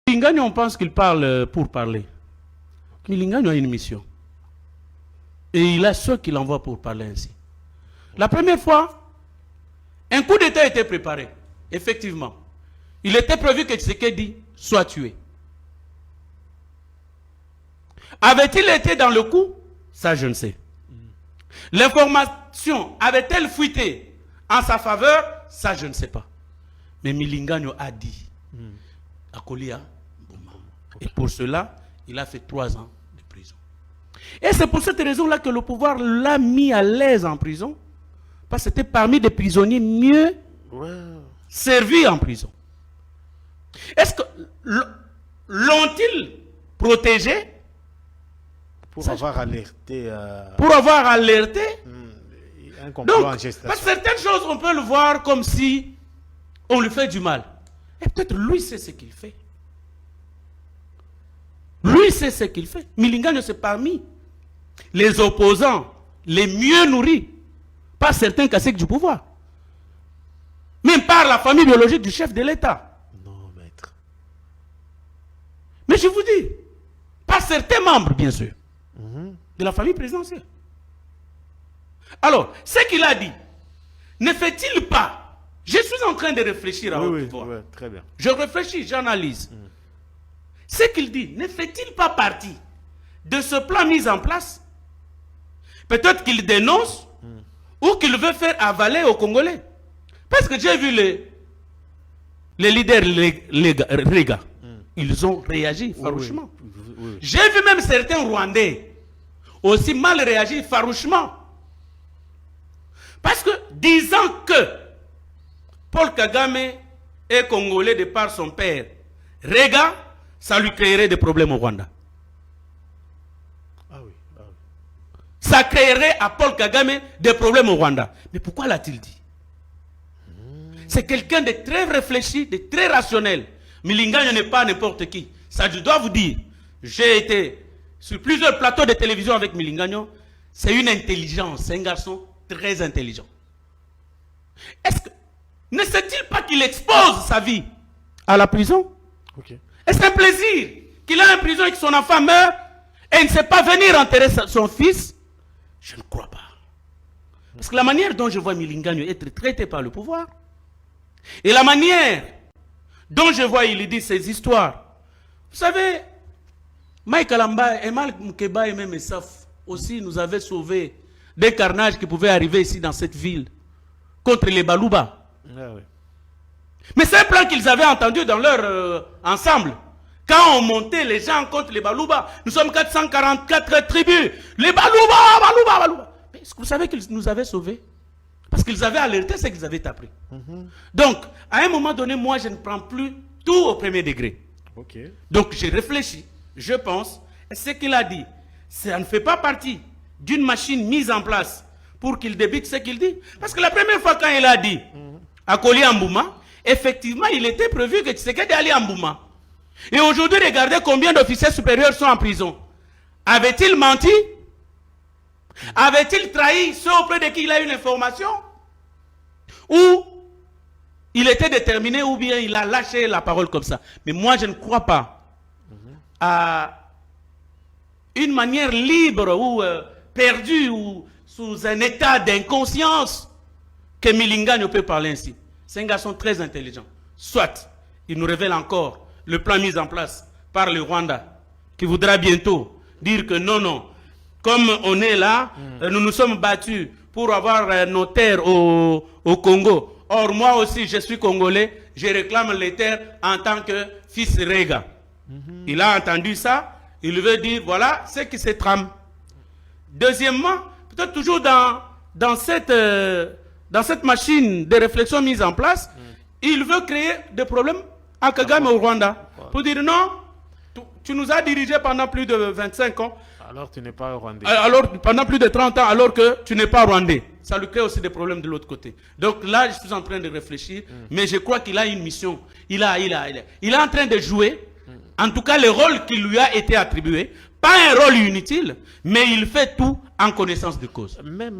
Milingano, on pense qu'il parle pour parler. Milingano a une mission. Et il a ceux qui l'envoient pour parler ainsi. La première fois, un coup d'État était préparé. Effectivement. Il était prévu que Tshisekedi soit tué. Avait-il été dans le coup? Ça, je ne sais. L'information avait-elle fuité en sa faveur? Ça, je ne sais pas. Mais Milingano a dit à Kolia Mbuma. Et pour cela, il a fait 3 ans de prison. Et c'est pour cette raison-là que le pouvoir l'a mis à l'aise en prison. Parce que c'était parmi des prisonniers mieux servis en prison. Est-ce que l'ont-ils protégé? Pour avoir alerté. Pour avoir alerté. Un complot en Donc, gestation. parce que certaines choses, on peut le voir comme si on lui fait du mal. Et peut-être lui sait ce qu'il fait. Lui sait ce qu'il fait. Milingano, c'est parmi les opposants les mieux nourris. Pas certains caciques du pouvoir. Même par la famille biologique du chef de l'État. Non, maître. Mais je vous dis, pas certains membres, bien sûr, de la famille présidentielle. Alors, ce qu'il a dit, ne fait-il pas? Je suis en train de réfléchir à haute voix. Oui, très bien. Je réfléchis, j'analyse. Ce qu'il dit, ne fait-il pas partie de ce plan mis en place? Peut-être qu'il dénonce ou qu'il veut faire avaler aux Congolais. Parce que j'ai vu les leaders Rega. Ils ont réagi farouchement. J'ai vu même certains Rwandais aussi mal réagir farouchement. Parce que disant que Paul Kagame est Congolais de par son père, Rega, ça lui créerait des problèmes au Rwanda. Ça créerait à Paul Kagame des problèmes au Rwanda. Mais pourquoi l'a-t-il dit? C'est quelqu'un de très réfléchi, de très rationnel. Milingano n'est pas n'importe qui. Ça, je dois vous dire. J'ai été sur plusieurs plateaux de télévision avec Milingano. C'est une intelligence. C'est un garçon très intelligent. Est-ce que ne sait-il pas qu'il expose sa vie à la prison? Est-ce un plaisir qu'il a en prison et que son enfant meurt et il ne sait pas venir enterrer son fils? Je ne crois pas. Parce que la manière dont je vois Milingano être traité par le pouvoir et la manière dont je vois il dit ses histoires. Vous savez, Mike Alamba et Mal Mukeba et même Essaf aussi nous avaient sauvé des carnages qui pouvaient arriver ici dans cette ville contre les Balouba. Mais c'est un plan qu'ils avaient entendu dans leur ensemble. Quand on montait les gens contre les Balouba, nous sommes 444 tribus. Les Balouba, Balouba, Balouba. Mais est-ce que vous savez qu'ils nous avaient sauvés? Parce qu'ils avaient alerté ce qu'ils avaient appris. Donc, à un moment donné, moi, je ne prends plus tout au premier degré. Donc, j'ai réfléchi, je pense, et ce qu'il a dit, ça ne fait pas partie d'une machine mise en place pour qu'il débite ce qu'il dit. Parce que la première fois quand il a dit à Kolia Mbuma, effectivement, il était prévu que Tshisekedi allait à Mbuma. Et aujourd'hui, regardez combien d'officiers supérieurs sont en prison. Avait-il menti? Avait-il trahi ceux auprès de qui il a eu l'information? Ou il était déterminé, ou bien il a lâché la parole comme ça. Mais moi, je ne crois pas à une manière libre ou perdue ou sous un état d'inconscience que Milingano peut parler ainsi. C'est un garçon très intelligent. Soit, il nous révèle encore le plan mis en place par le Rwanda, qui voudra bientôt dire que non, non, comme on est là, nous nous sommes battus pour avoir nos terres au Congo. Or, moi aussi, je suis congolais, je réclame les terres en tant que fils Rega. Il a entendu ça, il veut dire, voilà ce qui se trame. Deuxièmement, peut-être toujours dans cette machine de réflexion mise en place, il veut créer des problèmes à Kagame au Rwanda. Pour dire non, tu nous as dirigé pendant plus de 25 ans. Alors tu n'es pas rwandais. Alors, pendant plus de 30 ans, alors que tu n'es pas rwandais. Ça lui crée aussi des problèmes de l'autre côté. Donc là, je suis en train de réfléchir, mais je crois qu'il a une mission. Il est en train de jouer, en tout cas le rôle qui lui a été attribué. Pas un rôle inutile, mais il fait tout en connaissance de cause. Même